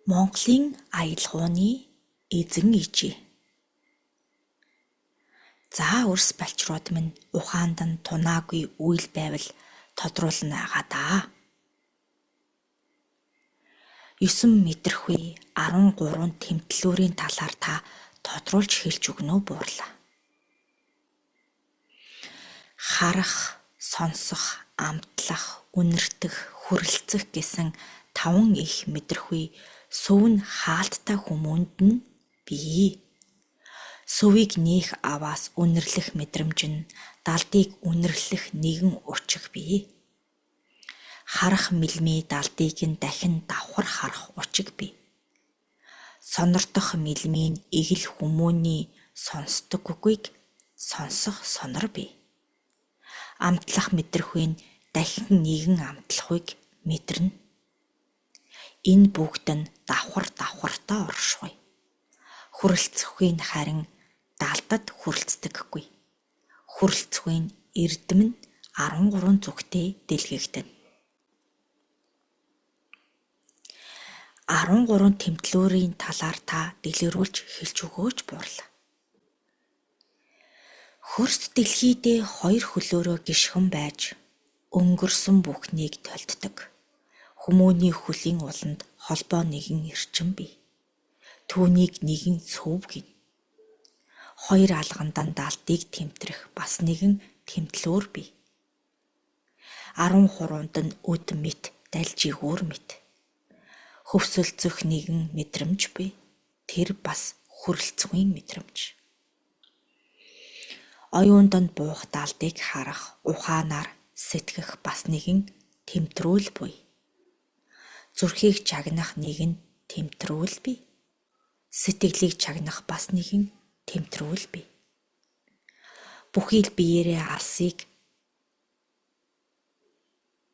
Монголын аялгауны эзэн ижээ. За өрс балчрууд минь ухаанд нь тунаагүй үйл байвал тодруулна байгаа даа. 9 мэдрэхүй 13 тэмтлүүрийн талаар та тодруулж хэлж өгнө үү буурлаа. Харах, сонсох, амтлах, үнэртэх, хүрэлцэх гэсэн 5 их мэдрэхүй сүв нь хаалттай хүмүүнд нь бий. Сүвийг нээх аваас үнэрлэх мэдрэмж нь далдыг үнэрлэх нэгэн учиг бий. Харах мэлмий далдыг нь дахин давхар харах учиг бий. Сонордох мэлмийн эгэл хүмүүний сонсдог үгийг сонсох сонор бий. Амтлах мэдрэхүй нь дахин нэгэн амтлахыг мэдэрнэ. Энэ бүгд нь давхартаа оршгүй. Хүрэлцэхгүй нь харин далдад хүрэлцдэггүй. Хүрэлцгүй нь эрдэм нь 13 зүгтээ дэлгэгдэнэ. 13 тэмтлүүрийн талаар та дэлгэрүүлж хэлж өгөөч буурлаа. Хөрст дэлхийдээ 2 хөлөөрөө гишгэн байж өнгөрсөн бүхнийг тольддог. Хүмүүний хөлийн уланд холбоо нэгэн эрчим бий. Түүнийг нэгэн сүв гин. 2 алгандан далдыг тэмтрэх бас нэгэн тэмтлүүр бий. 13-нд нь өд мэт далжигүүр мэт. Хөвсөлцөх нэгэн мэдрэмж бий. Тэр бас хүрэлцгүй мэдрэмж. Оюунд нь буух далдыг харах, ухаанаар сэтгэх бас нэгэн тэмтрүүл буй. Зүрхийг чагнах нэгэн тэмтрүүл бий. Сэтгэлийг чагнах бас нэгэн тэмтрүүл бий. Бүхий л биеэрээ алсыг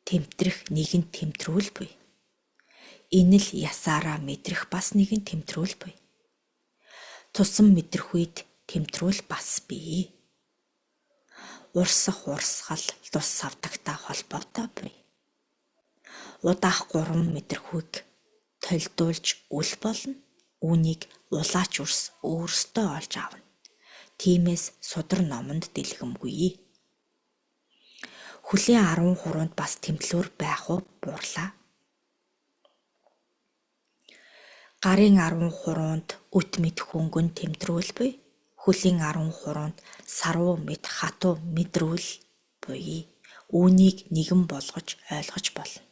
тэмтрэх нэгэн тэмтрүүл буй. Энэ л ясаараа мэдрэх бас нэгэн тэмтрүүл буй. Тусам мэдрэхүйд тэмтрүүл бас бий. Урсах урсгал лус савдагтай холбоотой буй. Удаах 3 мэдрэхүйг толдуулж үл болно. Үүнийг улаач урс өөртөө олж авна. Тиймээс судар номонд дэлгэмгүй. Хүлийн 13-нд бас тэмтлүүр байх уу буурлаа. Гарын 13-нд өт мэд хөнгөн тэмтрүүл буй. Хүлийн 13-нд саруу мэд хатуу мэдрүүл буй. Үүнийг нэгэн болгож ойлгож болно.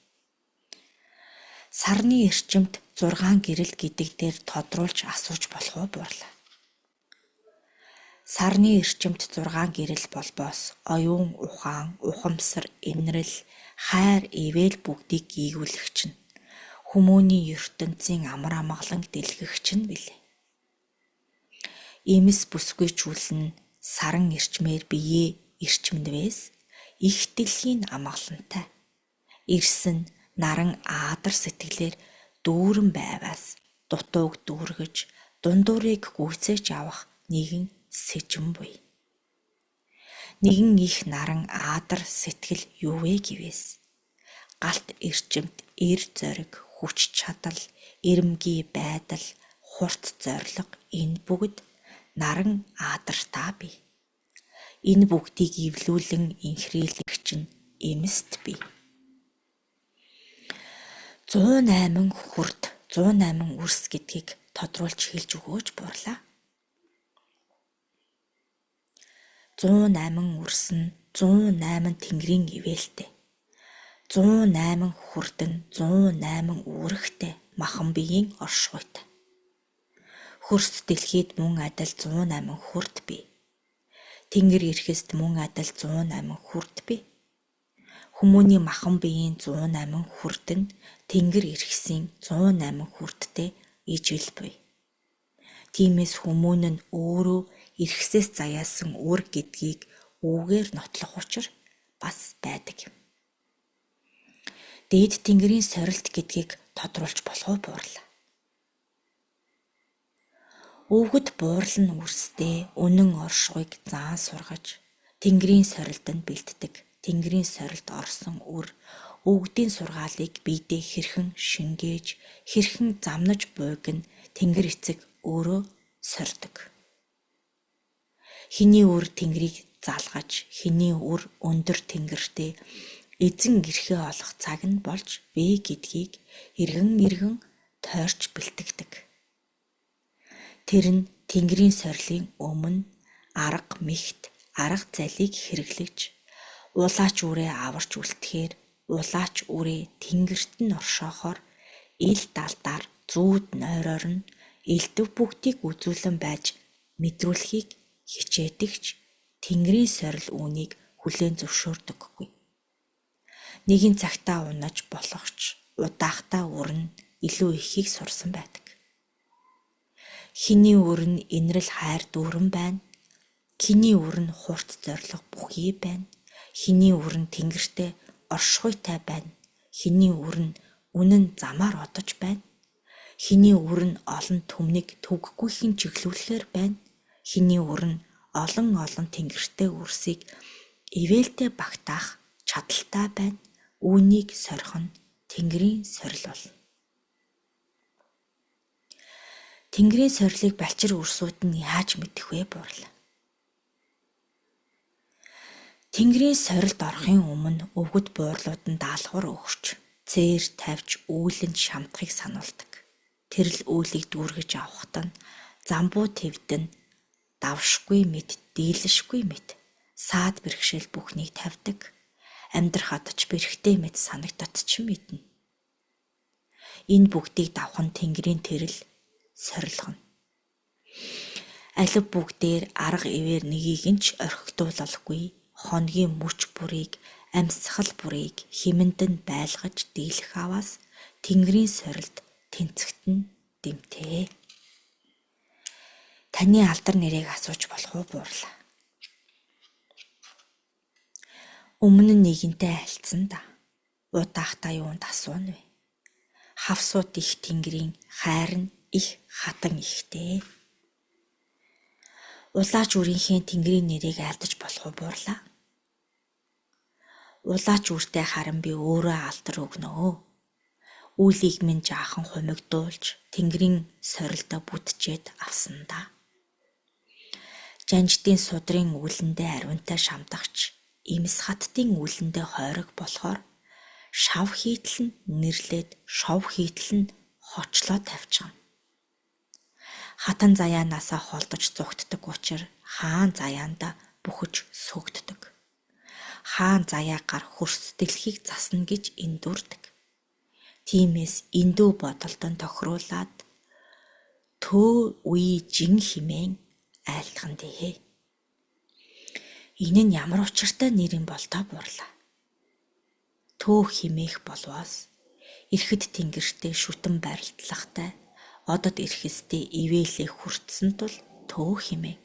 Сарны эрчимт 6 гэрэл гэдэг дээр тодруулж асууж болох уу буурлаа. Сарны эрчимт 6 гэрэл болбоос оюун ухаан, ухамсар, инрэл, хайр, ивэл бүгдийг гийгүүлэгч нь хүмүүний ертөнцийн амар амгалан дэлгэгч нь билээ. Имэс бүсгүйчүүлэн саран эрчмээр бие эрчимнвээс их дэлхийн амгалантай. Ирсэн наран аадар сэтгэлээр дүүрэн байваас дутууг дүүргэж дундуурыг гүйцээж авах нэгэн сэжин буй. Нэгэн их наран аадар сэтгэл юу вэ гэвээс галт эрчимт эр зориг хүч чадал эрэмгий байдал хурц зориг энэ бүгд наран аадартай бий. Энэ бүгдийг эвлүүлэн инхрийлэгч нь эмэст бий. 108 хүрд 108 үрс гэдгийг тодруулж хэлж өгөөч буурлаа. 108 үрс нь 108 тэнгэрийн ивэлтэй. 108 хүрдэн 108 үүрэгтэй махан биеийн оршихуйтай. Хөрст дэлхийд мөн адил 108 хүрд бий. Тэнгэр ирэхэст мөн адил 108 хүрд бий. Хүмүүний махан биеийн 108 хүрдэн тэнгэр ирэхсийн 108 хүрдтэй ижил буй. Тиймээс хүмүүн нь өөрөө ирэхсээс заяасан үр гэдгийг үүгээр нотлох учир бас байдаг юм. Дээд тэнгэрийн сорилт гэдгийг тодруулж болох уу буурлаа. Өвгөд буурлан үрстэй үнэн оршихуйг заан сургаж тэнгэрийн сорилтанд бэлддэг. Тэнгэрийн сорилт орсон үр өвгдийн сургаалыг биедээ хэрхэн шингээж, хэрхэн замнаж буйг нь Тэнгэр эцэг өөрөө сордог. Хэний үр Тэнгэрийг залгаж, хэний үр өндөр Тэнгэртээ эзэн эрхээ олох цаг нь болж бий гэдгийг эргэн тойрч бэлтгэдэг. Тэр нь Тэнгэрийн сорилын өмнө арга мэгт арга залийг хэрэглэж, улаач үрээ аварч үлдэхээр улаач үрээ Тэнгэрт нь оршоохоор ил далдаар зүүд нойроор нь элдв бүгдийг үзүүлэн байж мэдрүүлэхийг хичээдэгч Тэнгэрийн сорил үүнийг хүлээн зөвшөөрдөггүй. Нэгэн цагтаа унаж болохч удаахтаа үрнэ илүү ихийг сурсан байдаг. Хэний үрн инрэл хайр дүүрэн байна. Хэний үрн хурц зориг бүхий байна. Хэний үрн Тэнгэртэй оршихуйтай байна. Хэний үрн үнэн замаар одож байна. Хэний үрн олон түмнийг төвггүйхэн чиглүүлэхээр байна. Хэний үрн олон Тэнгэртэй үрсийг ивэлдэ багтаах чадaltaй байна. Үүнийг сорих нь Тэнгэрийн сорил бол. Тэнгэрийн сорилыг балчир үрсүүд нь яаж мэдэх вэ буурлаа? Тэнгэрийн сорилд орохын өмнө өвгөд буурлууд нь даалгавар өгч, цээр тавьж үүлэнд шамдахыг сануулдаг. Тэрл үүлийг дүүргэж авахт нь замбуу твдэн давшгүй мэд, дийлшгүй мэд, саад бэрхшээл бүхнийг тавьдаг. Амьдрахад ч бэрхтэй мэд санагдат ч мэднэ. Энэ бүгдийг давх нь Тэнгэрийн тэрл сорилгоно. Алив бүгдээр арга ивээр нэгийг нь ч орхигдуулалгүй, хоногийн мөч бүрийг, амьсгал бүрийг химэндэн байлгаж дийлэх аваас Тэнгэрийн сорилд тэнцэгтэн дэмтээ. Таны алдар нэрийг асууж болох уу буурлаа? Өмнө нь нэгэнтэй альцсан да. Удаахтаа юунд асууна вэ? Хавсууд их Тэнгэрийн хайр нь их хатан ихтэй. Улаач үрийнхээ Тэнгэрийн нэрийг альдаж болох уу буурлаа? Улаач үртэй харин би өөрөө алдар өгнөө. Үлийг минь жаахан хумигдуулж Тэнгэрийн сорилдоо бүтчээд авсан да. Жанждын судрын үлэндээ ариунтай шамдагч, имс хаттын үлэндээ хойрог болохоор шав хийтэл нь нэрлээд шов хийтэл нь хочлоо тавьчихна. Хатан заяанасаа холдож зугтдаг учраас хаан заяанда бүхэж сүгддэг. Хаан заяагаар хөрс дэлхийг засна гэж эндүрдэг. Тиймээс эндүү бодолдон тохируулаад төө үе жин химэн айлтхан дээ. Энэ нь ямар учиртай нэр юм бол та буурлаа. Төө химээх болвоос ирэхэд Тэнгэртэй шүтэн барилдлахтай, одод ирэхэстэй ивэлээ хүртсэн тул төө химээ.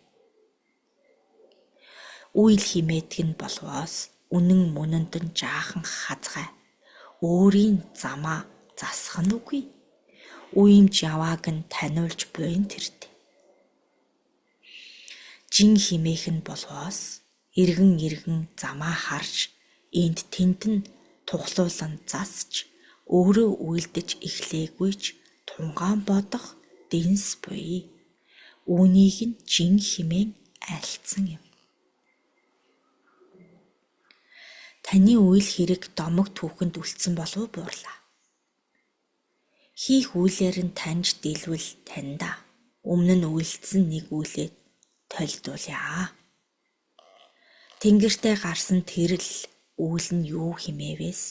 Үйл химээдэг нь болвоос үнэн мөнөнд нь жаахан хазгай, өөрийн замаа засах нь үгүй. Үемж явааг нь таниулж буйн тэрд. Жин химээх нь болвоос эргэн замаа харж энд тэнд нь тухлуулан засч өөрөө үйлдэж эхлээгүйч тунгаан бодох дэнс буй. Үүнийг нь жин химэн айлцсан юм. Таны үйл хэрэг домог түүхэнд үлдсэн болов уу буурлаа? Хийх үйлээр нь таньж дэлвэл таньда өмнө нь үйлдсэн нэг үйлээ толдуулъя. Тэнгэртэй гарсан тэрл үйл нь юу химээвээс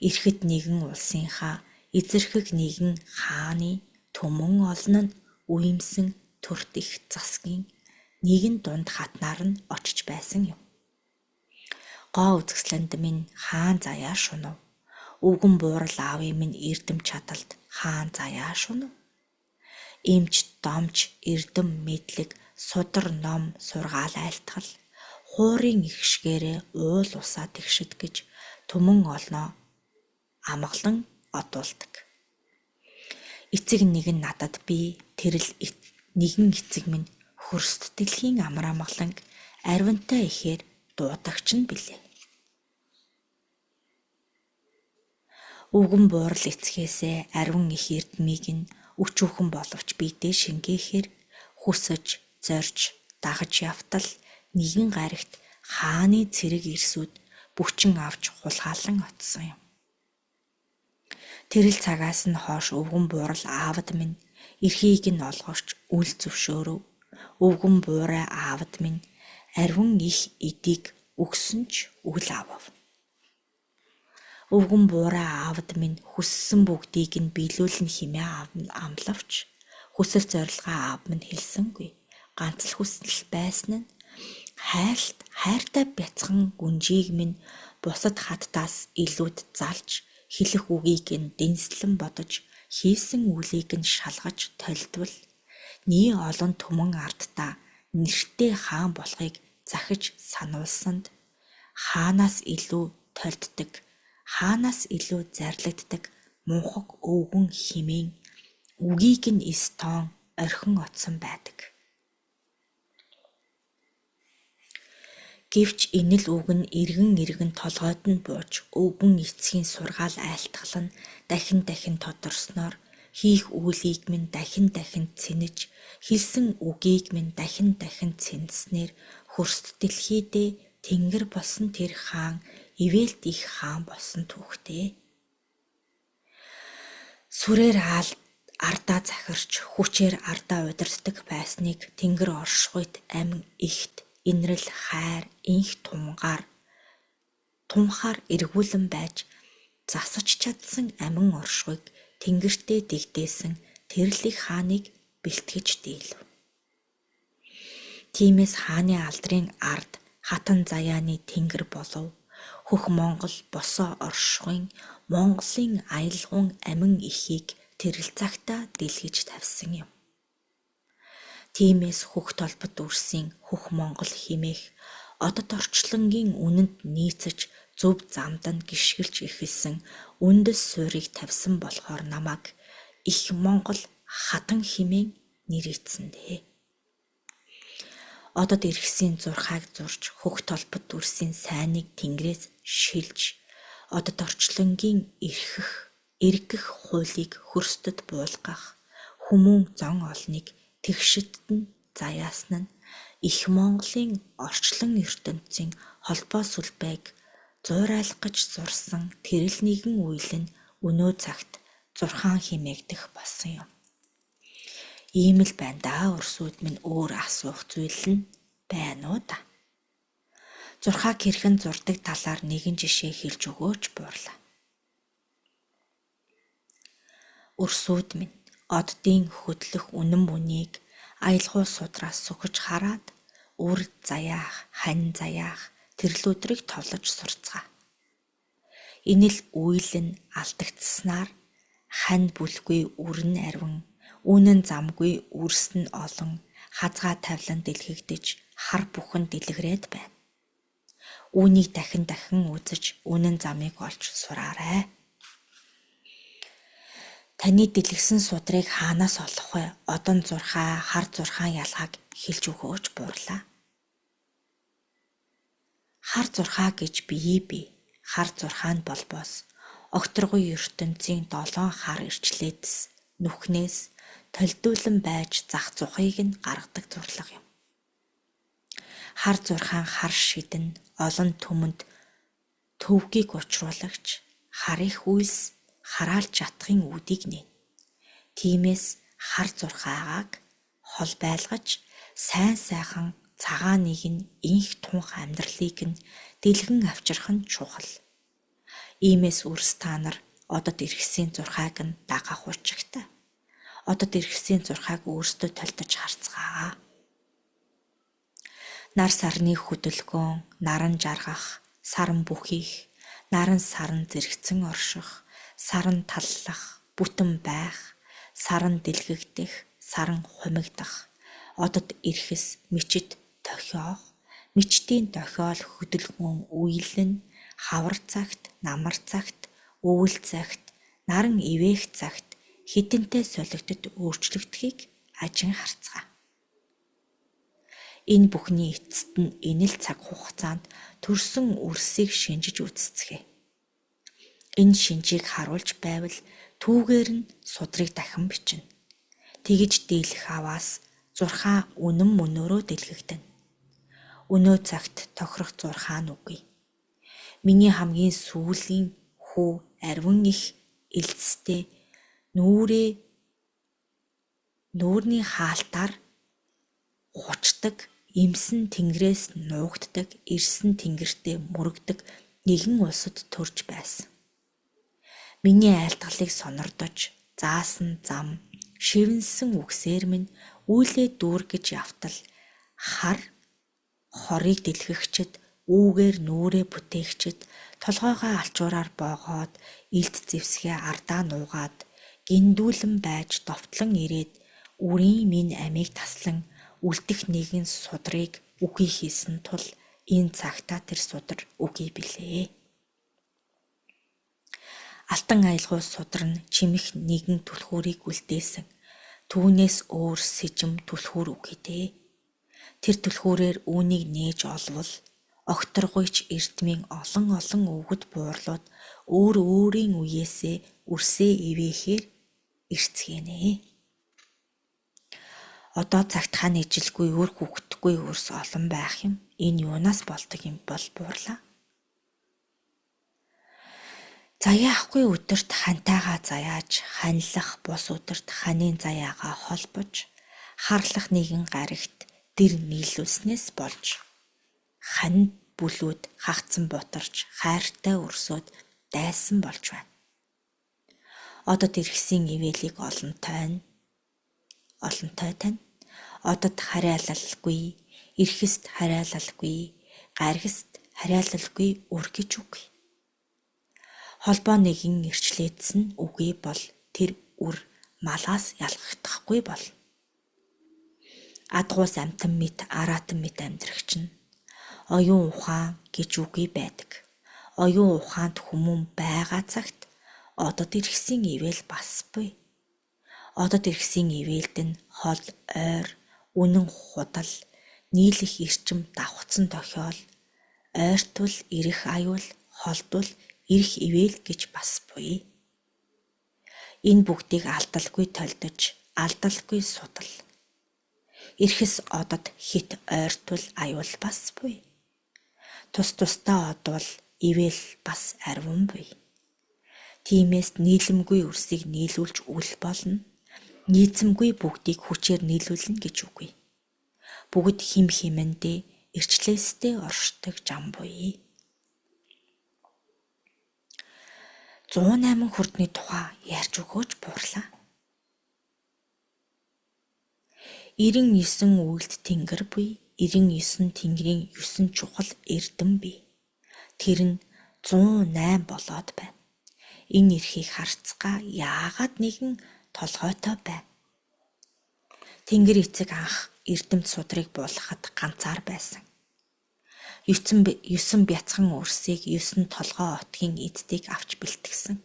ирэхэд нэгэн улсынхаа эзэрхэг нэгэн хааны түмэн олон нь үемсэн төрт их засгийн нэгэн дунд хатнаар нь очиж байсан юм. Гоо үзэсгэлэнд минь хаан заяа шунав. Өвгөн буурал аавын минь эрдэм чадалд хаан заяа шунав. Эмч домч эрдэм мэдлэг судар ном сургаал айлтгал хуурын ихшгээрээ уул усаа тэгшид гэж түмэн олноо амгалан одуулдаг. Эцэг нэг нь надад би тэрл нэгэн эцэг минь хөрст дэлхийн амар амгаланг аривантай ихээр дуудагч нь билээ. Өвгөн буурал эцгээсээ ариун их эрдмийг нь өчүүхэн боловч бидээ шингээхээр хүсэж, зорж, дагаж явтал нэгэн гарагт хааны цэрэг ирсүүд бүчин авч хулгаалan оцсон юм. Тэрэл цагаас нь хойш өвгөн буурал аавд минь эрхийг нь олгорч үл зөвшөөрөв. Өвгөн буурай аавд минь ариун их эдийг өгсөн ч үл авав. Өвгөн буурай аавд минь хүссэн бүгдийг нь биелүүлнэ хэмээн амлавч хүсэл зорилгоо аав минь хэлсэнгүй. Ганц л хүсэл байсан нь хайртай бяцхан гүнжийг минь бусад хаттаас илүүд залж хэлэх үгийг нь дэнслэн бодож хийсэн үлийг нь шалгаж толдволний олон түмэн ардтаа нэртэй хаан болохыг захиж сануулсанд хаанаас илүү толддог, хаанаас илүү зарлагддаг мунхаг өвгөн химэн үгийг нь стон орхин оцсон байдаг. Гэвч энэ л үг нь эргэн толгойд нь бууж өвгөн эцгийн сургаал айлтгалан дахин тодорсноор хийх үлийг минь дахин цэнэж хэлсэн үгийг минь дахин цэнэснээр хөрст дэлхийдээ тэнгэр болсон тэр хаан ивэлт их хаан болсон түүхтэй. Сүрээр ардаа захирч хүчээр ардаа удирддаг байсныг тэнгэр оршихуйд амин ихт инрэл хайр инх тунхаар эргүүлэн байж засаж чадсан амин оршихуйг тэнгэртээ дэгдээсэн тэрлэг хааныг бэлтгэж дийлв. Тиймээс хааны алдрын ард хатан заяаны тэнгэр болов. Хөх Монгол босоо оршихуйн Монголын аялгуун амин ихийг тэрэл цагтаа дэлгэж тавьсан юм. Тиймээс хөх толбот үрсийн хөх Монгол химээх одод орчлонгийн үнэнд нийцэж зөв замданд гიშгэлж эхэлсэн үндэс суурийг тавьсан болохоор намайг их Монгол хатан химэн нэрийдсэн дээ. Одод иргэсийн зурхааг зурж хөх толбот үрсийн сайныг тэнгэрээс шилж одод орчлонгийн эргэх хуулийг хөрсдөд буулгах хүмүүн зон олныг тэгшидт нь заяасан нь их Монголын орчлон ертөнцийн холбоо сүлбээг зуурайлах гэж зурсан тэрэл нэгэн үйл нь өнөө цагт зурхаан химээгдэх болсон юм. Ийм л байна да өрсүүд минь өөр асуух зүйл нь байна уу да. Зурхааг хэрхэн зурдаг талаар нэгэн жишээ хэлж өгөөч буурлаа. Өрсүүд минь оддын хөдлөх үнэн бүнийг аялгау судраас сүхэж хараад үр заяах, хань заяах тэрлүүдрийг товлож сурцгаа. Энэ л үйл нь алдагдсанаар хань бүлгүй үрн арвин, үнэн замгүй үрс нь олон хазгаа тавлан дэлгэгдэж хар бүхэн дэлгэрээд байна. Үүнийг дахин үзэж үнэн замыг олж сураарай. Таны дэлгэсэн судрыг хаанаас олох вэ? Одон зурхаа, хар зурхаан ялгааг хэлж өгөөч буурлаа. Хар зурхаа гэж бие. Хар зурхаанд болбоос огторгой ертөнцийн 7 хар ирчлээдэс нүхнээс толдуулан байж зах зухыг нь гаргадаг зурлага юм. Хар зурхаан хар шидэн олон түмэнд төвгийг учруулагч хар их үйлс хараалж чадахын үүдийг нээн. Тиймээс хар зурхаагааг хол байлгаж сайхан цагааныг нь инх тунх амьдралыг нь дэлгэн авчрах нь чухал. Иймээс үрс та нар одод иргэсийн зурхааг нь дагах учигтай. Одод иргэсийн зурхааг өөрсдөө толдож харцгаа. Нар сарны хөдөлгөөн, наран жаргах, саран бүхийх, наран саран зэрэгцэн орших, саран таллах, бүтэн байх, саран дэлгэгдэх, саран хумигдах, одод ирэхэс мичид тохиох, мичдийн тохиол хөдөлгөөн үйлэн хавар цагт, намар цагт, өвөл цагт, наран ивээх цагт хідэнтэй солигдод өөрчлөгдөхийг ажин харцгаа. Энэ бүхний эцэст нь энэ л цаг хугацаанд төрсөн үрсийг шинжиж үзцгээе. Энэ шинжийг харуулж байвал түүгээр нь судрыг дахин бичнэ. Тэгж дийлэх аваас 6 үнэн мөнөөрөө дэлгэгдэнэ. Өнөө цагт тохирох 6 үгүй. Миний хамгийн сүүлийн хүү арвин их элцтэй нүүрний хаалтаар гучдаг, эмсэн тэнгэрээс нуугддаг, ирсэн тэнгэртээ мөрөгдөг нэгэн улсад төрж байсан. Миний айлтгалыг сонордож, заасан зам, шивнсэн үгсээр минь үйлээ дүүргэж явтал хар хорыг дэлгэгчэд, үүгээр нүрээ бүтээгчэд, толгойгоо алчуураар боогоод, илт зэвсгээ ардаа нуугаад, гиндүүлэн байж довтлон ирээд, үрийн минь амийг таслан, үлдэх нэгэн судрыг үгүй хийсэн тул энэ цагтаа тэр судар үгүй билээ. Алтан аялгау судар нь чимэх нэгэн түлхүүрийг үлдээсэн. Түүнээс өөр сэжим түлхүүр үгүй дээ. Тэр түлхүүрээр үүнийг нээж олвол огторгойч эрдмийн олон өвгөд буурлууд өөрийн үеэсээ үрсээ ивэхээр ирцгэнэ. Одоо цагт хань ижилгүй өр хүүхдгүй өрс олон байх юм. Энэ юунаас болдог юм бол буурлаа. Заяа ахгүй өдөрт хантайгаа заяаж, ханилах бус өдөрт ханийн заяагаа холбож, харлах нэгэн гарагт дэр нийлүүлснээс болж, хань бүлүүд хагцсан бутарч, хайртай өрсөд дайсан болж байна. Одод иргэсийн ивэлийг олон тойно. Одод хариалалгүй, эрхэст хариалалгүй, гаргист хариалалгүй үр гэж үгүй. Холбоо нэгэн ирчлээдсэн үгүй бол тэр үр малаас ялгахдахгүй бол. Адгуус амтан мэт араатан мэт амьдрагч нь оюун ухаан гэж үгүй байдаг. Оюун ухаанд хүмүүн байгаа цагт одод иргэсийн ивэл бас буй. Одод иргэсийн ивэлд нь хол ойр, үнэн худал, нийлэх эрчим давхцсан тохиол, ойртвол ирэх аюул, холдвол ирэх ивэл гэж бас буй. Энэ бүгдийг алдалгүй толдож, алдалгүй судал. Ирэхэс одод хит ойртвол аюул бас буй. Тус тусдаа одвол ивэл бас арвин буй. Тиймээс нийлэмгүй үрсийг нийлүүлж үл болно. Нийцэмгүй бүгдийг хүчээр нийлүүлнэ гэж үгүй. Бүгд хим химэндээ эрчлээстэй оршдог жам буй. 108 хүрдний тухай ярьж өгөөж буурлаа. 99 үйлд тэнгэр буй, 99 тэнгэрийн 9 чухал эрдэм бий. Тэр нь 108 болоод байна. Энэ эрхийг харцгаа яагаад нэгэн толгойтой байна. Тэнгэр эцэг анх эрдэмт судрыг буулгахад ганцаар байсан. 9 бяцхан өрсийг 9 толгой отгийн эздийг авч бэлтгэсэн.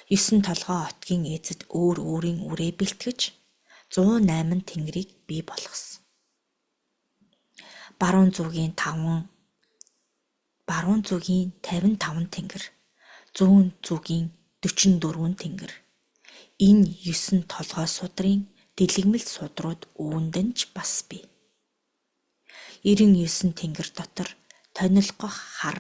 9 толгой отгийн эзэд өөрийн үрээ бэлтгэж 108 тэнгэрийг бий болгосон. Баруун зүгийн 55 тэнгэр, зүүн зүгийн 44 тэнгэр. Энэ 9 толгой судрын дэлгэмэл судрууд үүндэнч бас бий. 99 тэнгэр дотор тонилгох хар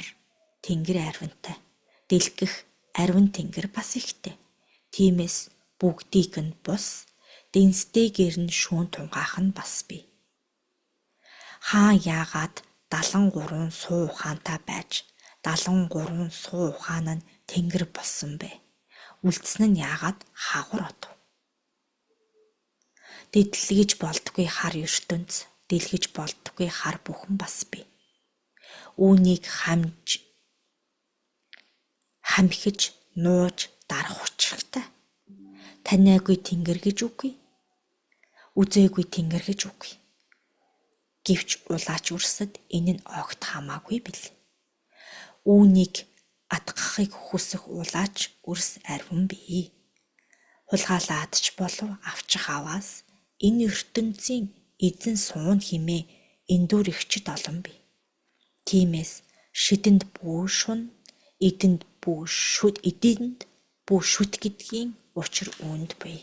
тэнгэр арвинтай, дэлгэх арвин тэнгэр бас ихтэй. Тиймээс бүгдийг нь бус, дэнстэйгээр нь шүүн тунгаах нь бас бий. Хаан яагаад 73 суу ухаантай байж 73 суу ухаан нь тэнгэр болсон бэ? Үлдсэн нь яагаад хагур одов? Дэдлэгэж болдгүй хар ертөнц, дэлгэж болдгүй хар бүхэн бас бий. Үүнийг хамхиж, нууж, дарах учиртай. Таниагүй тэнгэр гэж үгүй. Үзээгүй тэнгэр гэж үгүй. Гэвч улаач үрсэд энэ нь огт хамаагүй бил. Үүнийг атгахыг хүсэх улаач үрс арвин бий. Хулгаалаа адч болов авчих аваас энэ ертөнцийн эзэн суун химээ эндүр ихчд олон бий. Тиймээс шидэнд бүү шун, эдэнд эдээнд бүү шүт гэдгийн учир үүнд бий.